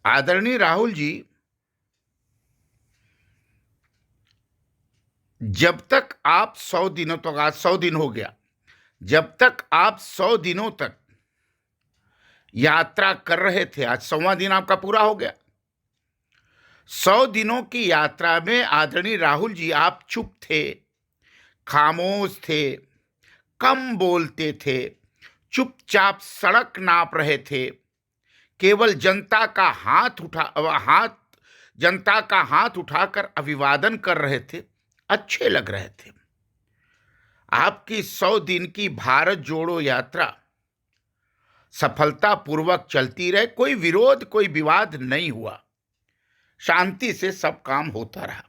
आदरणीय राहुल जी, जब तक आप 100 दिनों तक, आज 100 दिन हो गया, जब तक आप 100 दिनों तक यात्रा कर रहे थे, आज 100वां दिन आपका पूरा हो गया। 100 दिनों की यात्रा में आदरणीय राहुल जी आप चुप थे, खामोश थे, कम बोलते थे, चुपचाप सड़क नाप रहे थे, केवल जनता का हाथ उठाकर अभिवादन कर रहे थे, अच्छे लग रहे थे। आपकी 100 दिन की भारत जोड़ो यात्रा सफलतापूर्वक चलती रहे, कोई विरोध कोई विवाद नहीं हुआ, शांति से सब काम होता रहा।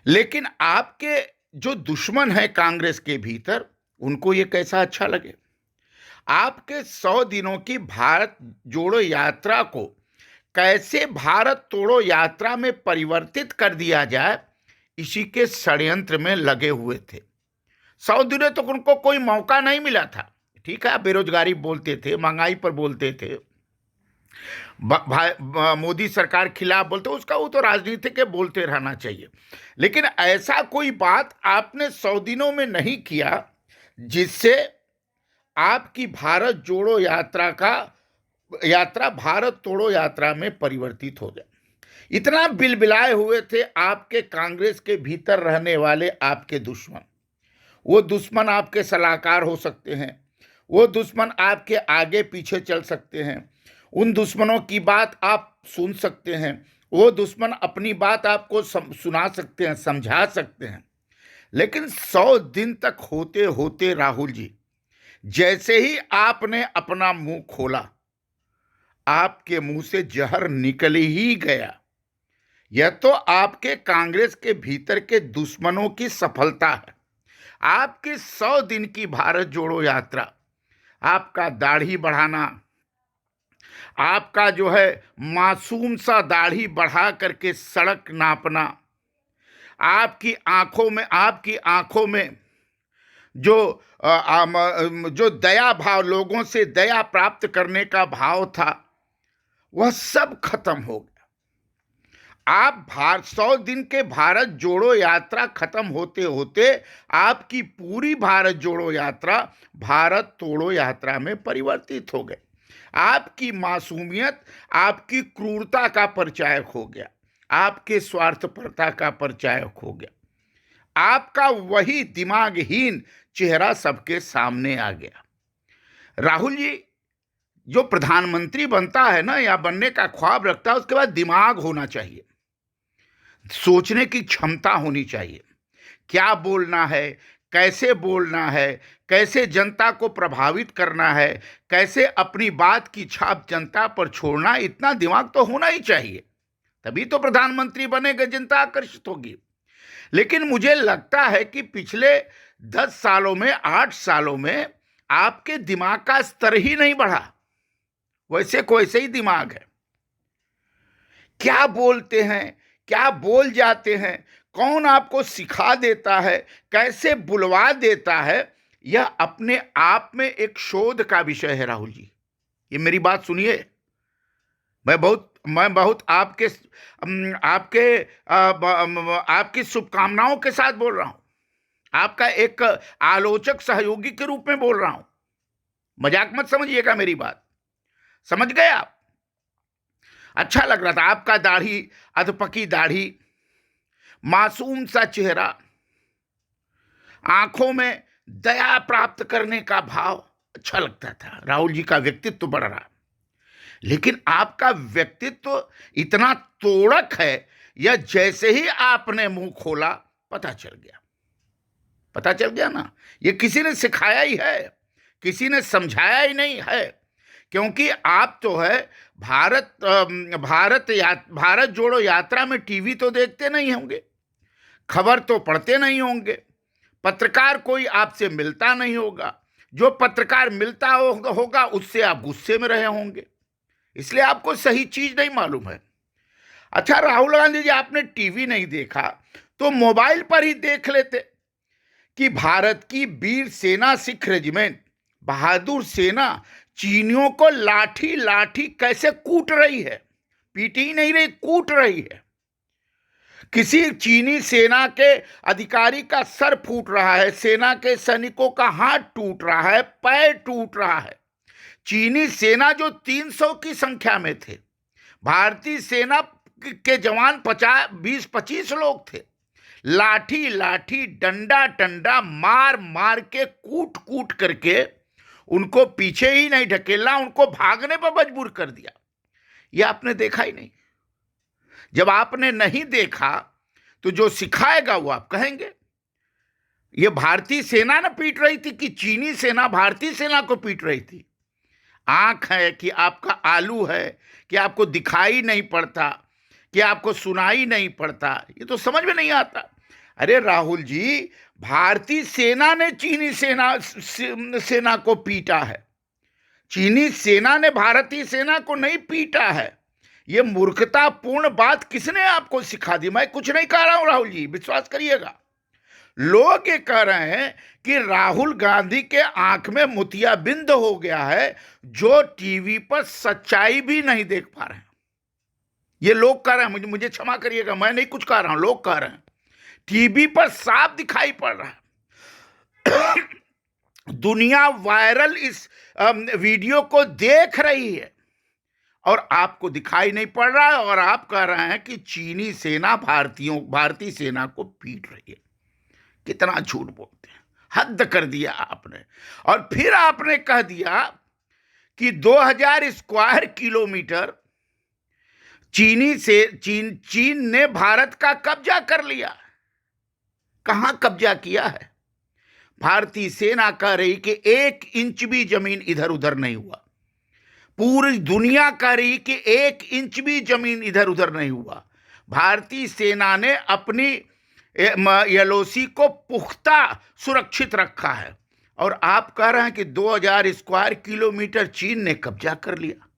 लेकिन आपके जो दुश्मन हैं कांग्रेस के भीतर, उनको ये कैसा अच्छा लगे। आपके 100 दिनों की भारत जोड़ो यात्रा को कैसे भारत तोड़ो यात्रा में परिवर्तित कर दिया जाए, इसी के षड्यंत्र में लगे हुए थे। 100 दिनों तक उनको कोई मौका नहीं मिला था। ठीक है, बेरोजगारी बोलते थे, महंगाई पर बोलते थे, मोदी सरकार खिलाफ बोलते, उसका वो तो राजनीति के बोलते रहना चाहिए। लेकिन ऐसा कोई बात आपने 100 दिनों में नहीं किया जिससे आपकी भारत जोड़ो यात्रा भारत तोड़ो यात्रा में परिवर्तित हो जाए। इतना बिलबिलाए हुए थे आपके कांग्रेस के भीतर रहने वाले आपके दुश्मन। वो दुश्मन आपके सलाहकार हो सकते हैं, वो दुश्मन आपके आगे पीछे चल सकते हैं, उन दुश्मनों की बात आप सुन सकते हैं, वो दुश्मन अपनी बात आपको सुना सकते हैं, समझा सकते हैं। लेकिन 100 दिन तक होते होते राहुल जी, जैसे ही आपने अपना मुंह खोला, आपके मुंह से जहर निकल ही गया। यह तो आपके कांग्रेस के भीतर के दुश्मनों की सफलता है। आपकी 100 दिन की भारत जोड़ो यात्रा, आपका दाढ़ी बढ़ाना, आपका जो है मासूम सा दाढ़ी बढ़ा करके सड़क नापना, आपकी आंखों में जो दया भाव, लोगों से दया प्राप्त करने का भाव था, वह सब खत्म हो गया। आप 100 दिन के भारत जोड़ो यात्रा खत्म होते होते आपकी पूरी भारत जोड़ो यात्रा भारत तोड़ो यात्रा में परिवर्तित हो गई। आपकी मासूमियत, आपकी क्रूरता का परिचायक हो गया, आपके स्वार्थपरता का परिचायक हो गया, आपका वही दिमागहीन चेहरा सबके सामने आ गया। राहुल जी, जो प्रधानमंत्री बनता है ना, या बनने का ख्वाब रखता है, उसके बाद दिमाग होना चाहिए, सोचने की क्षमता होनी चाहिए, क्या बोलना है, कैसे बोलना है, कैसे जनता को प्रभावित करना है, कैसे अपनी बात की छाप जनता पर छोड़ना, इतना दिमाग तो होना ही चाहिए। तभी तो प्रधानमंत्री बनेगा, जनता आकर्षित होगी। लेकिन मुझे लगता है कि पिछले 10 सालों में, 8 सालों में आपके दिमाग का स्तर ही नहीं बढ़ा, वैसे को वैसे ही दिमाग है। क्या बोलते हैं, क्या बोल जाते हैं, कौन आपको सिखा देता है, कैसे बुलवा देता है, यह अपने आप में एक शोध का विषय है। राहुल जी, ये मेरी बात सुनिए, मैं बहुत आपकी शुभकामनाओं के साथ बोल रहा हूं, आपका एक आलोचक सहयोगी के रूप में बोल रहा हूं, मजाक मत समझिएगा मेरी बात, समझ गए आप। अच्छा लग रहा था आपका दाढ़ी, अधपकी दाढ़ी, मासूम सा चेहरा, आंखों में दया प्राप्त करने का भाव, अच्छा लगता था। राहुल जी का व्यक्तित्व बढ़ रहा, लेकिन आपका व्यक्तित्व इतना तोड़क है, यह जैसे ही आपने मुंह खोला पता चल गया ना। ये किसी ने सिखाया ही है, किसी ने समझाया ही नहीं है, क्योंकि आप तो है भारत जोड़ो यात्रा में टीवी तो देखते नहीं होंगे, खबर तो पढ़ते नहीं होंगे, पत्रकार कोई आपसे मिलता नहीं होगा, जो पत्रकार मिलता होगा उससे आप गुस्से में रहे होंगे, इसलिए आपको सही चीज नहीं मालूम है। अच्छा राहुल गांधी जी, आपने टीवी नहीं देखा तो मोबाइल पर ही देख लेते कि भारत की वीर सेना सिख रेजिमेंट, बहादुर सेना चीनियों को लाठी लाठी कैसे कूट रही है, पीट ही नहीं रही, कूट रही है। किसी चीनी सेना के अधिकारी का सर फूट रहा है, सेना के सैनिकों का हाथ टूट रहा है, पैर टूट रहा है। चीनी सेना जो 300 की संख्या में थे, भारतीय सेना के जवान 20-25 लोग थे। लाठी लाठी, डंडा डंडा, मार मार के, कूट कूट करके उनको पीछे ही नहीं ढकेला, उनको भागने पर मजबूर कर दिया। ये आपने देखा ही नहीं। जब आपने नहीं देखा तो जो सिखाएगा वो आप कहेंगे। ये भारतीय सेना ना पीट रही थी कि चीनी सेना भारतीय सेना को पीट रही थी? आंख है कि आपका आलू है कि आपको दिखाई नहीं पड़ता, कि आपको सुनाई नहीं पड़ता? ये तो समझ में नहीं आता। अरे राहुल जी, भारतीय सेना ने चीनी सेना को पीटा है, चीनी सेना ने भारतीय सेना को नहीं पीटा है। ये मूर्खतापूर्ण बात किसने आपको सिखा दी? मैं कुछ नहीं कह रहा हूं राहुल जी, विश्वास करिएगा। लोग ये कह रहे हैं कि राहुल गांधी के आंख में मोतियाबिंद हो गया है, जो टीवी पर सच्चाई भी नहीं देख पा रहे हैं। ये लोग कह रहे हैं, मुझे क्षमा करिएगा, मैं नहीं कुछ कह रहा हूं, लोग कह रहे हैं। टीवी पर साफ दिखाई पड़ रहा है। दुनिया वायरल इस वीडियो को देख रही है और आपको दिखाई नहीं पड़ रहा है, और आप कह रहे हैं कि चीनी सेना भारतीय सेना को पीट रही है। कितना झूठ बोलते हैं, हद कर दिया आपने। और फिर आपने कह दिया कि 2000 स्क्वायर किलोमीटर चीन ने भारत का कब्जा कर लिया। कहां कब्जा किया है? भारतीय सेना कह रही कि 1 इंच भी जमीन इधर उधर नहीं हुआ। पूरी दुनिया कह रही कि 1 इंच भी जमीन इधर उधर नहीं हुआ। भारतीय सेना ने अपनी एलओसी को पुख्ता सुरक्षित रखा है, और आप कह रहे हैं कि 2000 स्क्वायर किलोमीटर चीन ने कब्जा कर लिया।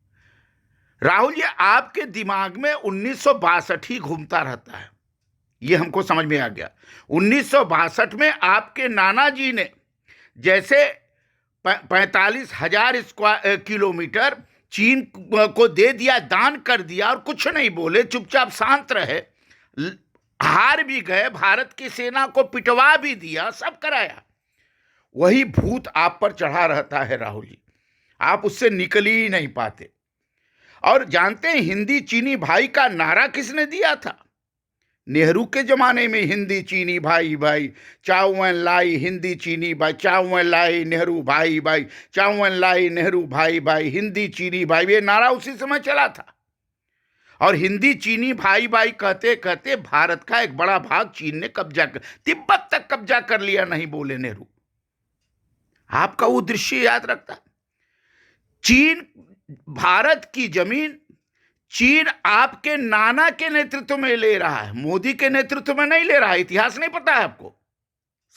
राहुल जी, आपके दिमाग में 1962 ही घूमता रहता है, ये हमको समझ में आ गया। 1962 में आपके नाना जी ने जैसे 45,000 स्क्वायर किलोमीटर चीन को दे दिया, दान कर दिया, और कुछ नहीं बोले, चुपचाप शांत रहे, हार भी गए, भारत की सेना को पिटवा भी दिया, सब कराया। वही भूत आप पर चढ़ा रहता है राहुल जी, आप उससे निकल ही नहीं पाते। और जानते हैं हिंदी चीनी भाई का नारा किसने दिया था? नेहरू के जमाने में हिंदी चीनी भाई भाई, चाउवन लाई हिंदी चीनी भाई, चाउवन लाई नेहरू भाई भाई, चाउवन लाई नेहरू भाई भाई, हिंदी चीनी भाई, ये नारा उसी समय चला था। और हिंदी चीनी भाई भाई कहते कहते भारत का एक बड़ा भाग चीन ने कब्जा कर, तिब्बत तक कब्जा कर लिया, नहीं बोले नेहरू। आपका वो दृश्य याद रखता? चीन भारत की जमीन चीन आपके नाना के नेतृत्व में ले रहा है, मोदी के नेतृत्व में नहीं ले रहा है। इतिहास नहीं पता है आपको,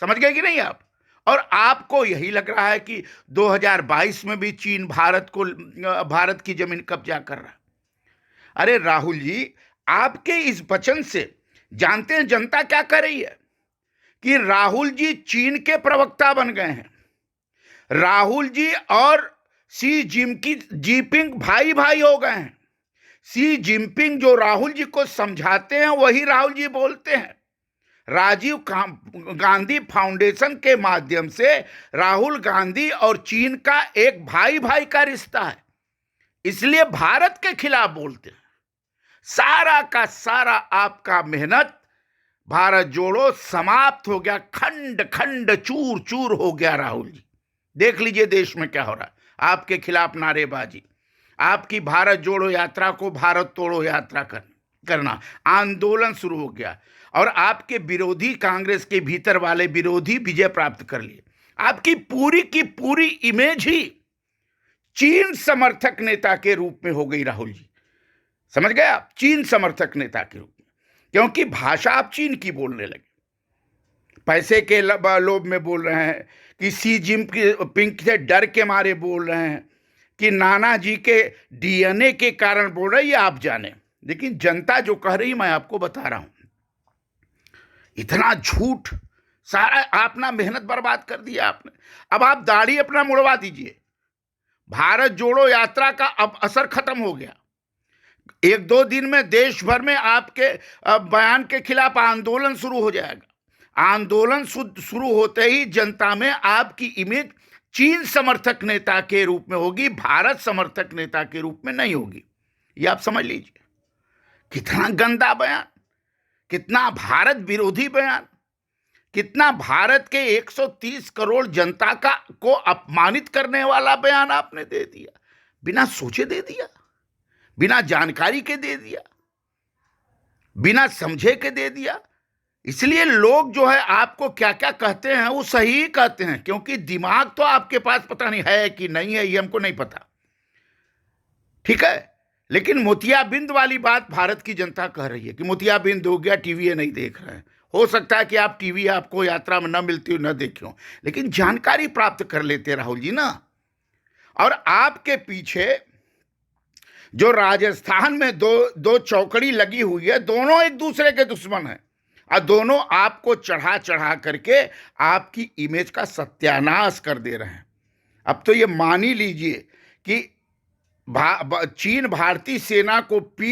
समझ गए कि नहीं आप? और आपको यही लग रहा है कि 2022 में भी चीन भारत की जमीन कब्जा कर रहा है। अरे राहुल जी, आपके इस वचन से जानते हैं जनता क्या कर रही है? कि राहुल जी चीन के प्रवक्ता बन गए हैं। राहुल जी और शी जिनपिंग भाई भाई हो गए हैं। शी जिनपिंग जो राहुल जी को समझाते हैं वही राहुल जी बोलते हैं। राजीव गांधी फाउंडेशन के माध्यम से राहुल गांधी और चीन का एक भाई भाई का रिश्ता है, इसलिए भारत के खिलाफ बोलते हैं। सारा का सारा आपका मेहनत भारत जोड़ो समाप्त हो गया, खंड खंड चूर चूर हो गया। राहुल जी देख लीजिए देश में क्या हो रहा है, आपके खिलाफ नारेबाजी, आपकी भारत जोड़ो यात्रा को भारत तोड़ो यात्रा करना, आंदोलन शुरू हो गया, और आपके विरोधी, कांग्रेस के भीतर वाले विरोधी विजय प्राप्त कर लिए। आपकी पूरी की पूरी इमेज ही चीन समर्थक नेता के रूप में हो गई राहुल जी, समझ गए आप? चीन समर्थक नेता के रूप में, क्योंकि भाषा आप चीन की बोलने लगे, पैसे के लोभ में बोल रहे हैं, कि शी जिनपिंग से डर के मारे बोल रहे हैं, कि नाना जी के डीएनए के कारण बोल रही है, आप जाने। लेकिन जनता जो कह रही, मैं आपको बता रहा हूं, इतना झूठ, सारा अपना मेहनत बर्बाद कर दिया आपने। अब आप दाढ़ी अपना मुड़वा दीजिए, भारत जोड़ो यात्रा का अब असर खत्म हो गया। एक दो दिन में देश भर में आपके बयान के खिलाफ आंदोलन शुरू हो जाएगा। आंदोलन शुरू होते ही जनता में आपकी इमेज चीन समर्थक नेता के रूप में होगी, भारत समर्थक नेता के रूप में नहीं होगी। ये आप समझ लीजिए। कितना गंदा बयान, कितना भारत विरोधी बयान, कितना भारत के 130 करोड़ जनता को अपमानित करने वाला बयान आपने दे दिया। बिना सोचे दे दिया, बिना जानकारी के दे दिया, बिना समझे के दे दिया। इसलिए लोग जो है आपको क्या क्या कहते हैं वो सही कहते हैं, क्योंकि दिमाग तो आपके पास पता नहीं है कि नहीं है, ये हमको नहीं पता, ठीक है। लेकिन मोतियाबिंद वाली बात भारत की जनता कह रही है कि मोतियाबिंद हो गया, टीवी नहीं देख रहे हैं। हो सकता है कि आप टीवी आपको यात्रा में न मिलती हो, न देखे हो, लेकिन जानकारी प्राप्त कर लेते राहुल जी ना। और आपके पीछे जो राजस्थान में दो चौकड़ी लगी हुई है, दोनों एक दूसरे के दुश्मन हैं और दोनों आपको चढ़ा चढ़ा करके आपकी इमेज का सत्यानाश कर दे रहे हैं। अब तो ये मान ही लीजिए कि चीन भारतीय सेना को